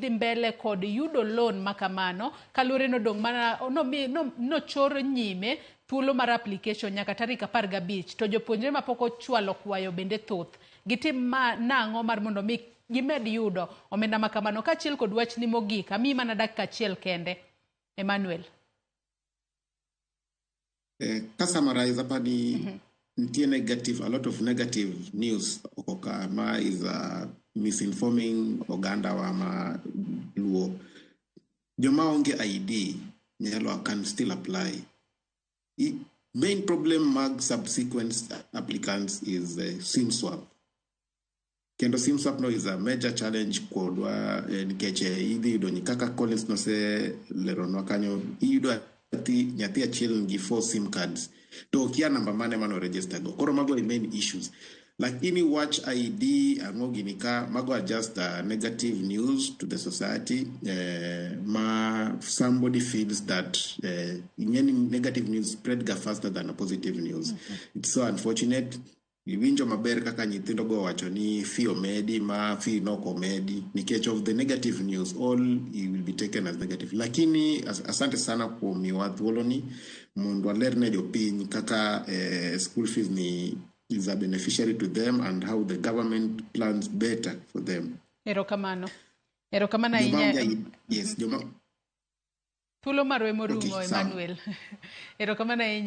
dhi mbele kod yudo loan makamano kalure nodong' mana nochor nyime thuolo mar application nyaka tarik 15 to jopuonjre mapok ochwalo kwayo bende thoth. Gitim nang'o mar mondo mi gimed yudo omenda makamano kaachiel kod wachni mogik amiyi mana dakika achiel kende Emmanuel. Summarize apani a lot of negative news okokama is misinforming oganda wa ma luo. Joma onge ID nyalo can still apply. Main problem mag subsequent applicants is SIM swap. Kendo SIM swap no is a major challenge kodwa nikeche idhi yudo ni kaka Collins no se leronwa kanyo iyudo nyathi achiel gi 4 SIM cards to kia namba mane mano register go koro mago main issues lakini watch ID angogi nika mago are just negative news to the society somebody feels that any negative news spread faster than a positive news. It's so unfortunate. Iwinjo maber kaka nyithindo go wacho ni fee medi ma fee no komedi nikech of the negative news all it will be taken as negative lakini asante sana kwa miwa thuolo ni mondo alerne jopiny kaka school fees ni is a beneficiary to them and how the government plans better for them. Erokamano ahinya. Yes, joma thuolo marwe morumo Emmanuel. Erokamano ahinya.